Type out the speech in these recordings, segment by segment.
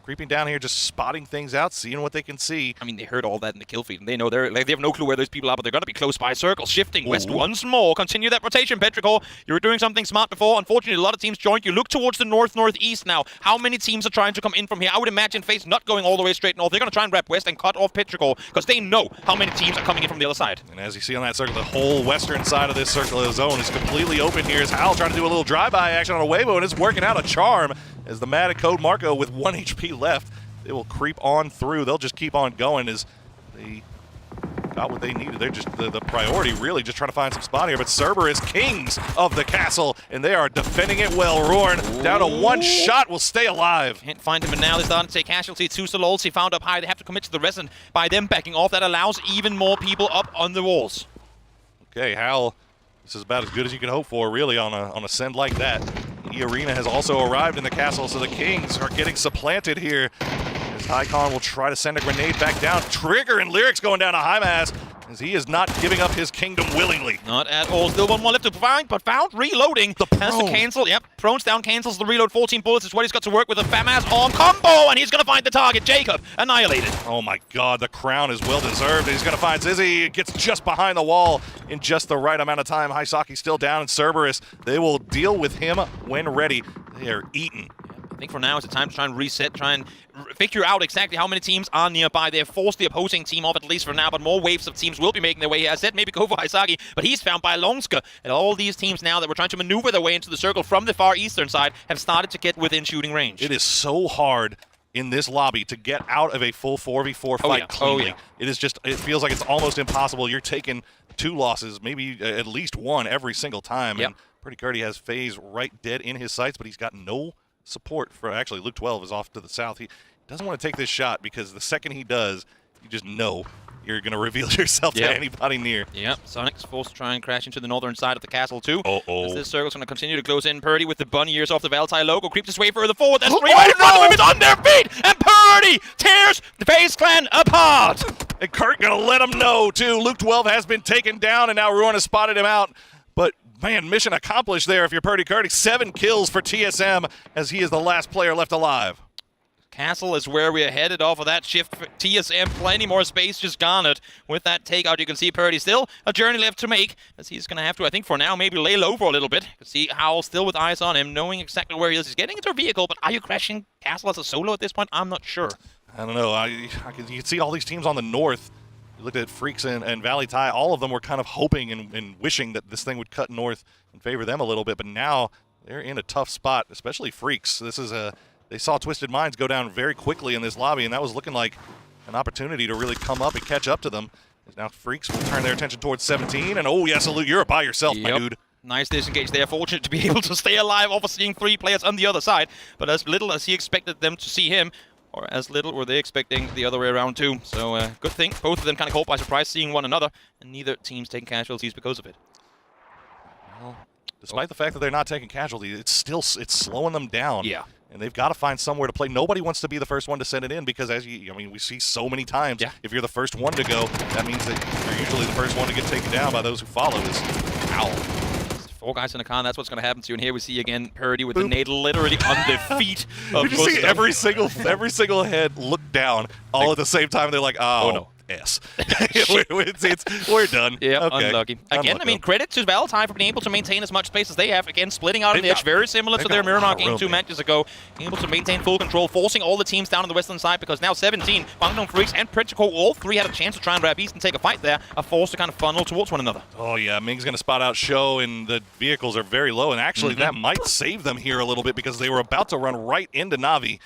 creeping down here, just spotting things out, seeing what they can see. I mean, they heard all that in the kill feed, and they know they have no clue where those people are, but they're going to be close by. Circle shifting west once more. Continue that rotation, Petrichor. You were doing something smart before. Unfortunately, a lot of teams joined you. Look towards the north-northeast now. How many teams are trying to come in from here? I would imagine FaZe not going all the way straight north. They're going to try and wrap west and cut off Petrichor because they know how many teams are coming in from the other side. And as you see on that circle, the whole western side of this circle of the zone is completely open here. As Hal trying to do a little drive-by action on a Weibo, and it's working out a charm as the Mad Code Marco with 1 HP left. They will creep on through. They'll just keep on going as they got what they needed. They're just the priority, really, just trying to find some spot here. But Cerberus, kings of the castle, and they are defending it well. Rorn down to 1 shot, will stay alive. Can't find him, and now they're starting to take casualty. 2 Solols he found up high. They have to commit to the rest, and by them backing off, that allows even more people up on the walls. Okay, Hal, this is about as good as you can hope for, really, on a send like that. E-Arena has also arrived in the castle, so the Kings are getting supplanted here. As Icon will try to send a grenade back down. Trigger and Lyrics going down to high mass, as he is not giving up his kingdom willingly. Not at all. Still 1 more left to find, but Found reloading. The has to prone. cancel. Yep, Prone's down, cancels the reload. 14 bullets is what he's got to work with. A FAMAS arm combo, and he's going to find the target. Jacob, annihilated. Oh my god, the crown is well deserved. He's going to find Zizzy. Gets just behind the wall in just the right amount of time. Hisaki still down, and Cerberus, they will deal with him when ready. They are eaten. I think for now it's a time to try and reset, try and figure out exactly how many teams are nearby. They've forced the opposing team off, at least for now, but more waves of teams will be making their way here. I said maybe go for Hisagi, but he's found by Longska. And all these teams now that were trying to maneuver their way into the circle from the far eastern side have started to get within shooting range. It is so hard in this lobby to get out of a full 4v4 fight cleanly. Oh, yeah. It is just, it feels like it's almost impossible. You're taking 2 losses, maybe at least 1 every single time. Yep. And Pretty Curdy has FaZe right dead in his sights, but he's got no support for, actually Luke 12 is off to the south. He doesn't want to take this shot because the second he does, you just know you're going to reveal yourself to anybody near. Yep, Sonic's forced to try and crash into the northern side of the castle too. Uh-oh. As this circle's going to continue to close in. Purdy with the bunny ears off the Valtai logo creeps his way further forward. That's three right in front of him. It's on their feet, and Purdy tears the FaZe clan apart. And Kurt going to let him know too. Luke 12 has been taken down, and now Ruin has spotted him out. But man, mission accomplished there if you're Purdy Curdy. 7 kills for TSM as he is the last player left alive. Castle is where we are headed off of that shift for TSM. Plenty more space just garnered with that takeout. You can see Purdy still a journey left to make, as he's going to have to, I think for now, maybe lay low for a little bit. You can see Howl still with eyes on him, knowing exactly where he is. He's getting into a vehicle, but are you crashing Castle as a solo at this point? I'm not sure. I don't know. You can see all these teams on the north. You looked at Freaks and Valley Tie. All of them were kind of hoping and wishing that this thing would cut north and favor them a little bit. But now they're in a tough spot, especially Freaks. This is they saw Twisted Minds go down very quickly in this lobby, and that was looking like an opportunity to really come up and catch up to them. Now Freaks will turn their attention towards 17, and oh yes, Salute, you're by yourself, my dude. Nice disengage there. Fortunate to be able to stay alive over seeing 3 players on the other side, but as little as he expected them to see him, or as little were they expecting the other way around too. So good thing. Both of them kind of caught by surprise seeing one another, and neither team's taking casualties because of it. Well, despite the fact that they're not taking casualties, it's slowing them down. Yeah. And they've got to find somewhere to play. Nobody wants to be the first one to send it in because, we see so many times, if you're the first one to go, that means that you're usually the first one to get taken down by those who follow. Ow. 4 guys in a con, that's what's going to happen to you. And here we see again Purdy with the nade literally on the feet of You just see every single head look down all at the same time. They're like, oh no. S. We're done. Yeah, okay. Unlucky. Again, I mean, credit to Valtai for being able to maintain as much space as they have. Again, splitting out on the edge, very similar to their Miramar game 2 matches ago. Able to maintain full control, forcing all the teams down on the western side because now 17, Bangdong Freaks and Petrichor, all 3 had a chance to try and grab east and take a fight there, are forced to kind of funnel towards one another. Oh yeah, Ming's going to spot out Show, and the vehicles are very low, and actually that might save them here a little bit because they were about to run right into Na'Vi.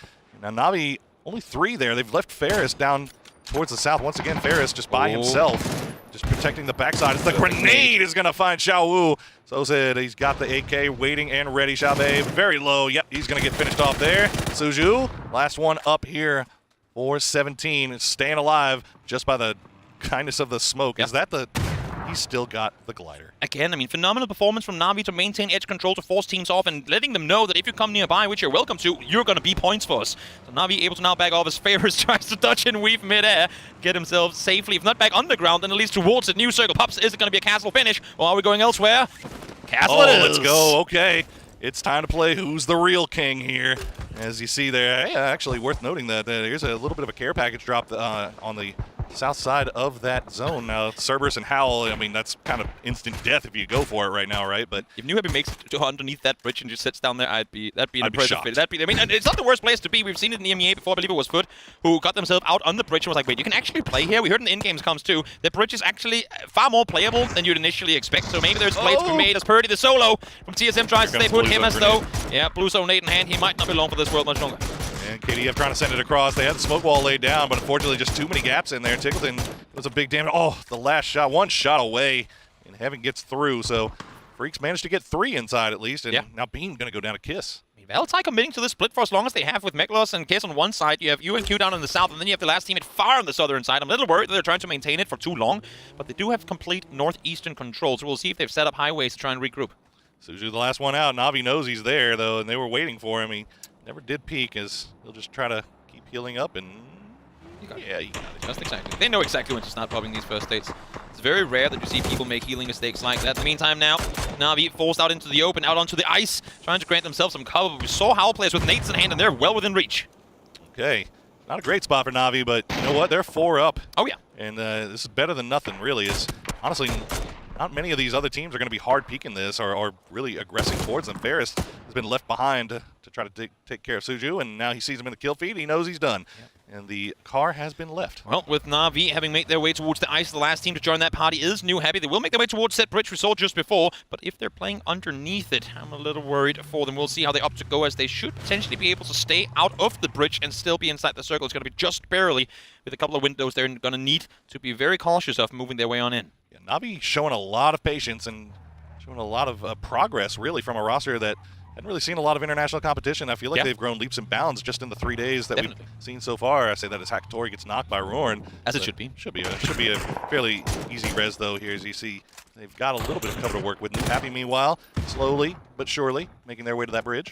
Now Na'Vi, only 3 there. They've left Ferris down towards the south. Once again, Ferris just by himself, just protecting the backside. It's the grenade is going to find Xiao Wu. So said he's got the AK waiting and ready. Xiaobei very low. Yep, he's going to get finished off there. Suju, last one up here for 17, staying alive just by the kindness of the smoke. Is that the... He's still got the glider. Again, I mean, phenomenal performance from Na'Vi to maintain edge control, to force teams off, and letting them know that if you come nearby, which you're welcome to, you're going to be points for us. So Na'Vi able to now back off as Favors tries to dodge and weave mid-air, get himself safely, if not back underground, then at least towards the new circle. Pups, is it going to be a Castle finish, or are we going elsewhere? Castle it is. Let's go. Okay. It's time to play Who's the Real King here. As you see there, actually worth noting that here's a little bit of a care package drop on the south side of that zone. Now, Cerberus and Howl, I mean, that's kind of instant death if you go for it right now, right? But if New Happy makes it to underneath that bridge and just sits down there, that'd be an impressive fit. I mean, and it's not the worst place to be. We've seen it in the EMEA before. I believe it was Foot who got themselves out on the bridge and was like, wait, you can actually play here? We heard in the in-games comms too, the bridge is actually far more playable than you'd initially expect. So maybe there's plays to be made as Purdy the solo from TSM tries to stay put him as though, Blue Zone 8 in hand. He might not be long for this world much longer. And KDF trying to send it across. They had the smoke wall laid down, but unfortunately just too many gaps in there. Tickleton was a big damage. Oh, the last shot, one shot away, and Heaven gets through. So Freaks managed to get 3 inside at least, and now Beam going to go down to Kiss. Valtai committing to the split for as long as they have with Meklos and Kiss on one side. You have UNQ down in the south, and then you have the last teammate far on the southern side. I'm a little worried that they're trying to maintain it for too long, but they do have complete northeastern control, so we'll see if they've set up highways to try and regroup. Suzu the last one out. Navi knows he's there, though, and they were waiting for him. He never did peek, as he'll just try to keep healing up, and you got it. Just exactly. They know exactly when to start popping these first states. It's very rare that you see people make healing mistakes like that. In the meantime now, Navi forced out into the open, out onto the ice, trying to grant themselves some cover. We saw Howl players with nades in hand, and they're well within reach. Okay. Not a great spot for Navi, but you know what? They're 4 up. Oh, yeah. And this is better than nothing, really. Is honestly, not many of these other teams are going to be hard peeking this or really aggressing towards them. Ferris has been left behind to try to take care of Suju, and now he sees him in the kill feed. He knows he's done. Yep. And the car has been left. Well, with Na'Vi having made their way towards the ice, the last team to join that party is New Happy. They will make their way towards that bridge we saw just before, but if they're playing underneath it, I'm a little worried for them. We'll see how they opt to go, as they should potentially be able to stay out of the bridge and still be inside the circle. It's going to be just barely, with a couple of windows they're going to need to be very cautious of moving their way on in. Yeah, Na'Vi showing a lot of patience and showing a lot of progress, really, from a roster that hadn't really seen a lot of international competition. I feel like they've grown leaps and bounds just in the 3 days that we've seen so far. I say that as Hakatori gets knocked by Roarin. As it should be. Should be a fairly easy res, though, here, as you see. They've got a little bit of cover to work with. New Happy, meanwhile, slowly but surely making their way to that bridge.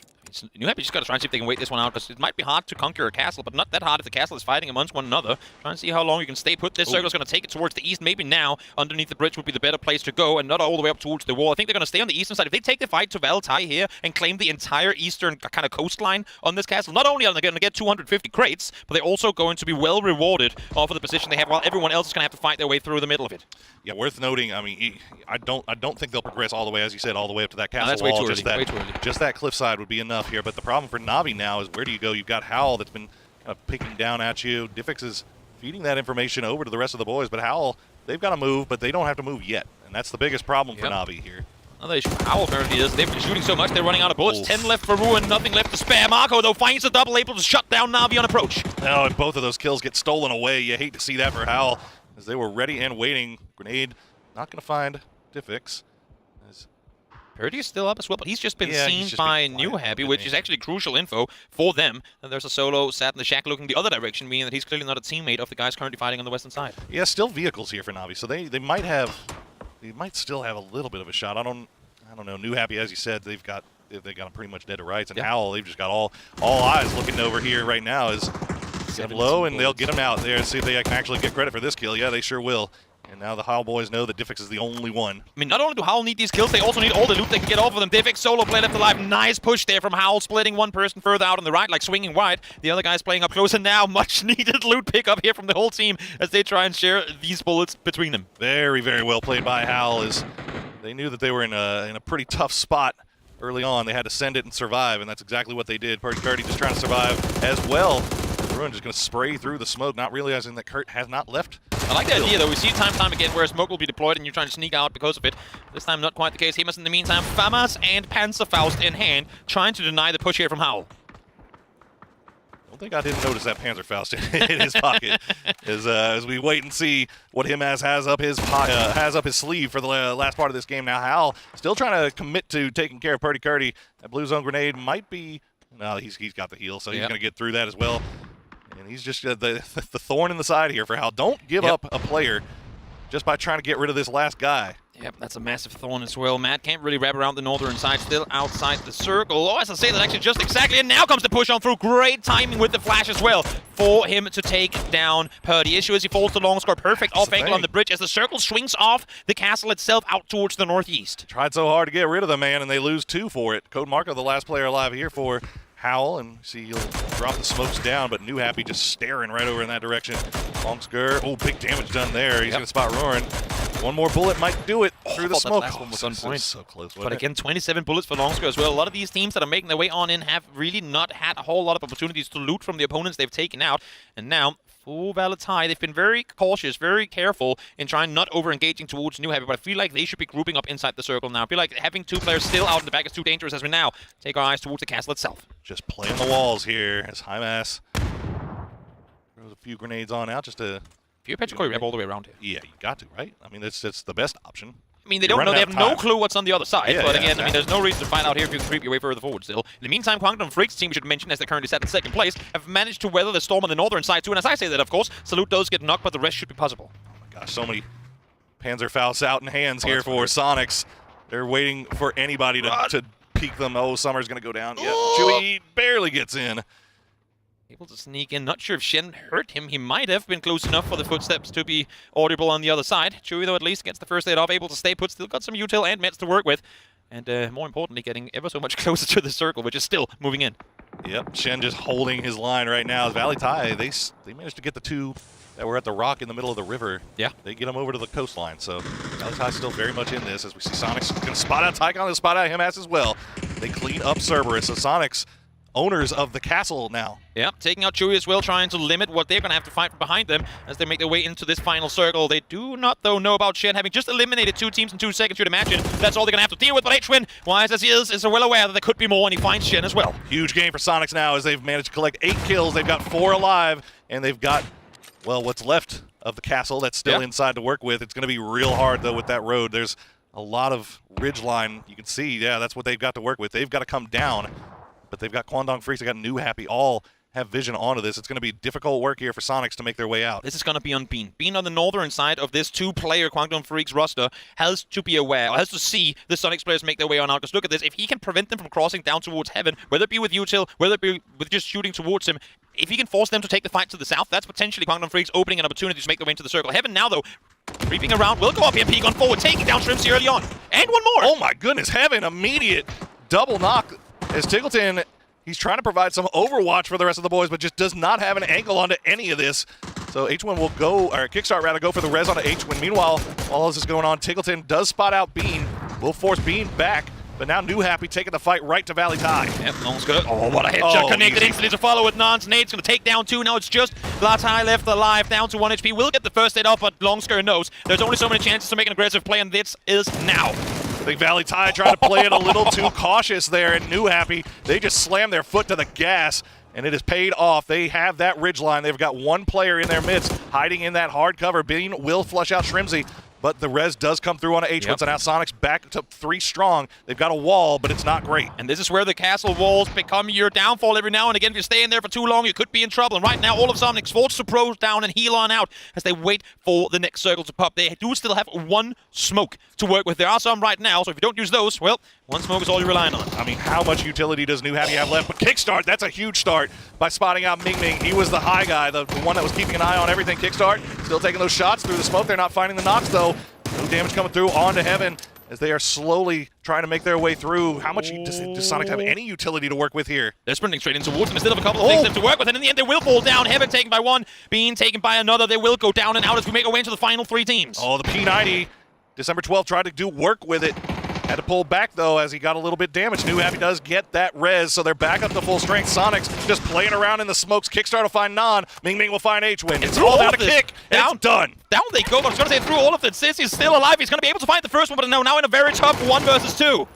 New Happy just got to try and see if they can wait this one out, because it might be hard to conquer a castle, but not that hard if the castle is fighting amongst one another. Try and see how long you can stay put. This circle is going to take it towards the east. Maybe now, underneath the bridge would be the better place to go, and not all the way up towards the wall. I think they're going to stay on the eastern side. If they take the fight to Valtai here and claim the entire eastern kind of coastline on this castle, not only are they going to get 250 crates, but they're also going to be well rewarded for the position they have, while everyone else is going to have to fight their way through the middle of it. Yeah, worth noting. I mean, I don't think they'll progress all the way, as you said, all the way up to that castle that's wall. Way too early. Just that cliffside would be enough here. But the problem for Na'Vi now is, where do you go? You've got Howl that's been kind of picking down at you. Diffix is feeding that information over to the rest of the boys, but Howl, they've got to move, but they don't have to move yet, and that's the biggest problem for Na'Vi here. Another issue Howl apparently is they've been shooting so much they're running out of bullets. 10 left for Ruin, nothing left to spare. Marco, though, finds the double, able to shut down Na'Vi on approach. Oh, and both of those kills get stolen away. You hate to see that for Howl, as they were ready and waiting. Grenade not going to find Diffix. Purdy is still up as well, but he's just been seen by New Happy, which is actually crucial info for them. And there's a solo sat in the shack looking the other direction, meaning that he's clearly not a teammate of the guys currently fighting on the western side. Yeah, still vehicles here for Na'Vi, so they might still have a little bit of a shot. I don't know. New Happy, as you said, they got them pretty much dead to rights, and Howl, they've just got all eyes looking over here right now. Is get low, and they'll get him out there and see if they can actually get credit for this kill. Yeah, they sure will. And now the Howl boys know that Diffix is the only one. I mean, not only do Howl need these kills, they also need all the loot they can get off of them. Diffix, solo play left alive. Nice push there from Howl, splitting one person further out on the right, like swinging wide. The other guy's playing up close, and now much needed loot pickup here from the whole team as they try and share these bullets between them. Very, very well played by Howl, as they knew that they were in a pretty tough spot early on. They had to send it and survive, and that's exactly what they did. Purdy just trying to survive as well. Ruin just going to spray through the smoke, not realizing that Kurt has not left. I like the idea, though. We see time and time again where smoke will be deployed and you're trying to sneak out because of it. This time, not quite the case. Hemus, in the meantime, Famas and Panzerfaust in hand, trying to deny the push here from Howl. I don't think I didn't notice that Panzerfaust in his pocket. As we wait and see what Himas has up his sleeve for the last part of this game. Now, Howl still trying to commit to taking care of Purdy Curdy. That Blue Zone grenade might be... No, he's got the heal, so he's going to get through that as well. And he's just the thorn in the side here for Howl. Don't give up a player just by trying to get rid of this last guy. Yep, that's a massive thorn as well. Matt can't really wrap around the northern side, still outside the circle. Oh, as I say that actually just exactly, and now comes the push on through. Great timing with the flash as well for him to take down Purdy. Issue is he falls to long score. Perfect off angle on the bridge as the circle swings off the castle itself out towards the northeast. Tried so hard to get rid of the man, and they lose 2 for it. Code Marco, the last player alive here for Howl, and see he'll drop the smokes down, but New Happy just staring right over in that direction. Longsker, oh, big damage done there. He's gonna spot Roaring. One more bullet might do it through the smoke. That last one was on point. So close. But again, 27 bullets for Longsker as well. A lot of these teams that are making their way on in have really not had a whole lot of opportunities to loot from the opponents they've taken out. And now, for Valitai, they've been very cautious, very careful in trying not over-engaging towards New Happy, but I feel like they should be grouping up inside the circle now. I feel like having 2 players still out in the back is too dangerous as we now take our eyes towards the castle itself. Just playing the walls here as Hymas throws a few grenades on out just to... If you're Petrichor, you have all the way around here. Yeah, you got to, right? I mean, it's the best option. I mean, they don't know. They have no clue what's on the other side. Yeah, but yeah, again, exactly. I mean, there's no reason to find out here if you can creep your way further forward still. In the meantime, Quangdom Freaks team, we should mention, as they're currently set in 2nd place, have managed to weather the storm on the northern side too. And as I say that, of course, Salute does get knocked, but the rest should be possible. Oh my gosh, so many Panzerfaust out in hands here for Sonics. They're waiting for anybody to peek them. Oh, Summer's going to go down. Yeah, Chewy barely gets in. Able to sneak in. Not sure if Shen hurt him. He might have been close enough for the footsteps to be audible on the other side. Chewy, though, at least gets the first aid off, able to stay put. Still got some util and meds to work with. And more importantly, getting ever so much closer to the circle, which is still moving in. Yep, Shen just holding his line right now. As Valitai, they managed to get the 2 that were at the rock in the middle of the river. Yeah. They get them over to the coastline. So Valitai's still very much in this as we see Sonics going to spot out Tycon and spot out him as well. They clean up Cerberus. So Sonics, owners of the castle now. Yeah, taking out Chewy as well, trying to limit what they're going to have to fight from behind them as they make their way into this final circle. They do not, though, know about Shen having just eliminated 2 teams in 2 seconds. You'd imagine that's all they're going to have to deal with. But H-Win, wise as he is well aware that there could be more, and he finds Shen as well. Huge game for Sonics now as they've managed to collect 8 kills. They've got 4 alive, and they've got, well, what's left of the castle that's still inside to work with. It's going to be real hard, though, with that road. There's a lot of ridgeline. You can see, yeah, that's what they've got to work with. They've got to come down. But they've got Quandong Freaks, they've got New Happy, all have vision onto this. It's going to be difficult work here for Sonics to make their way out. This is going to be on Bean. Bean on the northern side of this 2-player Quangdom Freaks roster has to be aware, or has to see the Sonics players make their way on out. Because look at this, if he can prevent them from crossing down towards Heaven, whether it be with util, whether it be with just shooting towards him, if he can force them to take the fight to the south, that's potentially Quangdom Freaks opening an opportunity to make their way into the circle. Heaven now, though, creeping around, will go up here and peek on forward, taking down Shrimsy early on. And one more! Oh my goodness, Heaven, immediate double knock as Tickleton... He's trying to provide some overwatch for the rest of the boys, but just does not have an angle onto any of this. So H1 will go, or Kickstart rather, go for the res onto H1. Meanwhile, while all this is going on, Tickleton does spot out Bean. Will force Bean back, but now New Happy taking the fight right to Valitai. Yep, Longsker. Oh, what a headshot connected easy. instantly to follow with Nance. Nade's going to take down 2. Now it's just Valitai left alive, down to 1 HP. Will get the first aid off, but Longsker knows there's only so many chances to make an aggressive play, and this is now. I think Valitai trying to play it a little too cautious there, and New Happy, they just slammed their foot to the gas, and it has paid off. They have that ridgeline. They've got 1 player in their midst, hiding in that hard cover. Bean will flush out Shrimsy, but the res does come through on a H1, so now Sonic's back to 3 strong. They've got a wall, but it's not great. And this is where the castle walls become your downfall every now and again. If you stay in there for too long, you could be in trouble. And right now, all of Sonic's forced to pros down and heal on out as they wait for the next circle to pop. They do still have 1 smoke to work with. There are some right now, so if you don't use those, well, 1 smoke is all you're relying on. I mean, how much utility does New Happy have left? But Kickstart, that's a huge start by spotting out Ming Ming. He was the high guy, the one that was keeping an eye on everything. Kickstart still taking those shots through the smoke. They're not finding the knocks, though. No damage coming through onto Heaven as they are slowly trying to make their way through. How much does Sonic have any utility to work with here? They're sprinting straight into towards him instead of a couple of things left to work with, and in the end they will fall down. Heaven taken by 1, Bean taken by another. They will go down and out as we make our way into the final 3 teams. Oh, the P90, December 12th, tried to do work with it. Had to pull back, though, as he got a little bit damaged. New Happy does get that res, so they're back up to full strength. Sonic's just playing around in the smokes. Kickstart will find Nan. Ming Ming will find H-Win. It's all down to Kick. Down. It's done. Down they go, but I was going to say through all of it. Sissy's still alive. He's going to be able to find the first one, but no, now in a very tough 1 versus 2.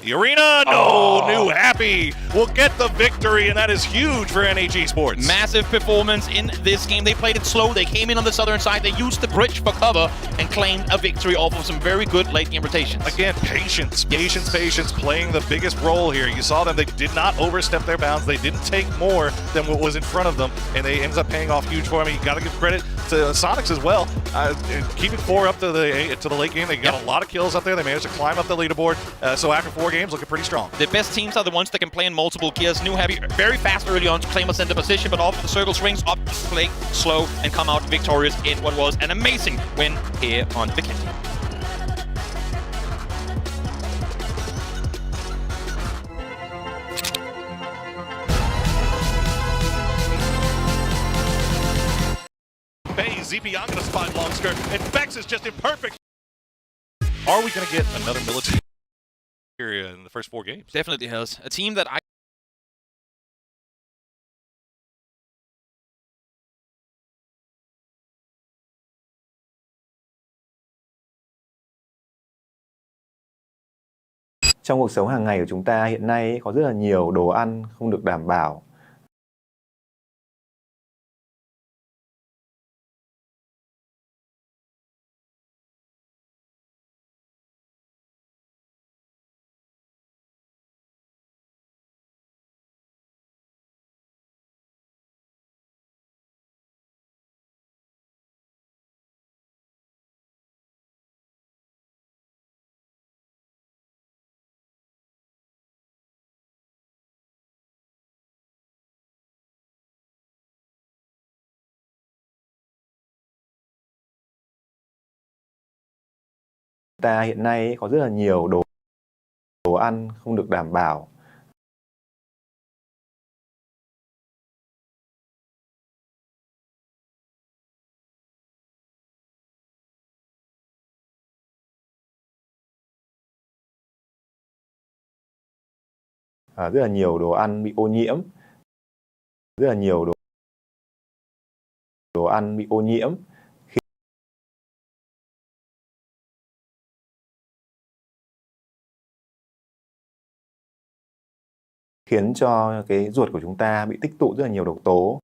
The arena, no, New Happy will get the victory, and that is huge for NH Esports. Massive performance in this game. They played it slow. They came in on the southern side. They used the bridge for cover and claimed a victory off of some very good late game rotations. Again, patience, patience playing the biggest role here. You saw them. They did not overstep their bounds. They didn't take more than what was in front of them, and they ended up paying off huge for them. You got to give credit to Sonics as well. Keeping 4 up to the late game. They got a lot of kills up there. They managed to climb up the leaderboard. So after 4 games, looking pretty strong. The best teams are the ones that can play in multiple gears. New Happy very fast early on to claim a center position, but after the circle swings up, play slow, and come out victorious in what was an amazing win here on Vikendi. Zepion gonna spot Longsker, and Vex is just imperfect. Are we gonna get another military area in the first 4 games? Definitely has. A team that I Trong cuộc sống hàng ngày của chúng ta hiện nay có rất là nhiều đồ ăn không được đảm bảo. Ta hiện nay có rất là nhiều đồ ăn không được đảm bảo. Rất là nhiều đồ ăn bị ô nhiễm. Rất là nhiều đồ ăn bị ô nhiễm. Khiến cho cái ruột của chúng ta bị tích tụ rất là nhiều độc tố.